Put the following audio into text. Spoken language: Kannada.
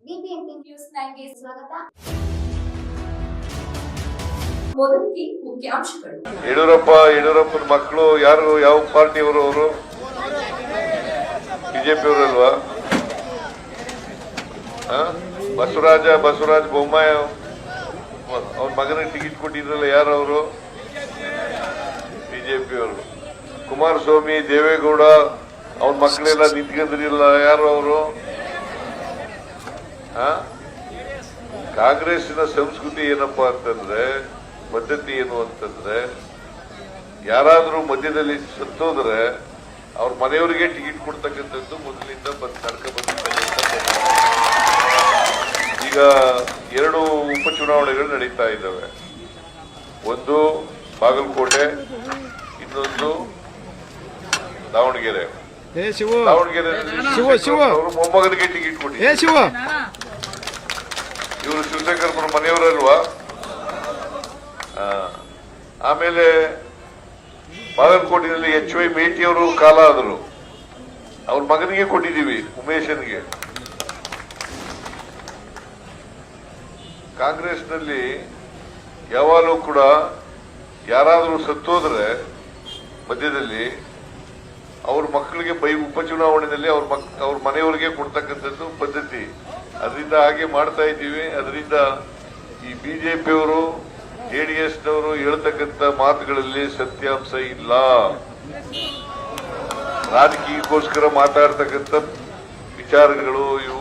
ಬಿಬಿಎಂಪಿ ನ್ಯೂಸ್ 9ಗೆ ಸ್ವಾಗತ. ಮೊದಲಿಗೆ ಮುಖ್ಯಾಂಶಗಳು. ಯಡಿಯೂರಪ್ಪನ ಮಕ್ಕಳು ಯಾರು, ಯಾವ ಪಾರ್ಟಿಯವರು? ಅವರು ಬಿಜೆಪಿ ಅವರಲ್ವಾ? ಬಸವರಾಜ ಬೊಮ್ಮಾಯಿ ಅವ್ರ ಮಗನಿಗೆ ಟಿಕೆಟ್ ಕೊಟ್ಟಿದ್ರಲ್ಲ, ಯಾರು ಅವರು? ಬಿಜೆಪಿ ಅವರು. ಕುಮಾರಸ್ವಾಮಿ, ದೇವೇಗೌಡ ಅವ್ರ ಮಕ್ಕಳೆಲ್ಲ ನಿಂತ್ಕೊಂಡಿರಲಿಲ್ಲ, ಯಾರು ಅವರು? ಕಾಂಗ್ರೆಸ್ಸಿನ ಸಂಸ್ಕೃತಿ ಏನಪ್ಪಾ ಅಂತಂದ್ರೆ, ಪದ್ಧತಿ ಏನು ಅಂತಂದ್ರೆ, ಯಾರಾದ್ರೂ ಮಧ್ಯದಲ್ಲಿ ಸತ್ತೋದ್ರೆ ಅವ್ರ ಮನೆಯವರಿಗೆ ಟಿಕೆಟ್ ಕೊಡ್ತಕ್ಕಂಥದ್ದು ಮೊದಲಿಂದ ನಡ್ಕ ಬಂದಿರ್ತಕ್ಕಂಥ. ಈಗ 2 ಉಪಚುನಾವಣೆಗಳು ನಡೀತಾ ಇದ್ದಾವೆ. ಒಂದು ಬಾಗಲಕೋಟೆ, ಇನ್ನೊಂದು ದಾವಣಗೆರೆ. ಅವರು ಮೊಮ್ಮಗನಿಗೆ ಟಿಕೆಟ್ ಕೊಟ್ಟಿದ್ದಾರೆ. ಇವರು ಶಿವಶಂಕರಪ್ಪನ ಮನೆಯವರಲ್ವಾ? ಆಮೇಲೆ ಬಾಗಲಕೋಟೆಯಲ್ಲಿ HY ಮೇಟಿಯವರು ಕಾಲ ಆದರು, ಅವ್ರ ಮಗನಿಗೆ ಕೊಟ್ಟಿದ್ದೀವಿ, ಉಮೇಶನ್ಗೆ. ಕಾಂಗ್ರೆಸ್ನಲ್ಲಿ ಯಾವಾಗಲೂ ಕೂಡ ಯಾರಾದರೂ ಸತ್ತೋದ್ರೆ ಮಧ್ಯದಲ್ಲಿ ಅವ್ರ ಮಕ್ಕಳಿಗೆ ಉಪಚುನಾವಣೆಯಲ್ಲಿ ಅವ್ರ ಮನೆಯವರಿಗೆ ಕೊಡ್ತಕ್ಕಂಥದ್ದು ಪದ್ಧತಿ. ಅದರಿಂದ ಹಾಗೆ ಮಾಡ್ತಾ ಇದ್ದೀವಿ. ಅದರಿಂದ ಈ ಬಿಜೆಪಿಯವರು, JDSನವರು ಹೇಳ್ತಕ್ಕಂಥ ಮಾತುಗಳಲ್ಲಿ ಸತ್ಯಾಂಶ ಇಲ್ಲ. ರಾಜಕೀಯಕ್ಕೋಸ್ಕರ ಮಾತಾಡ್ತಕ್ಕಂಥ ವಿಚಾರಗಳು ಇವು.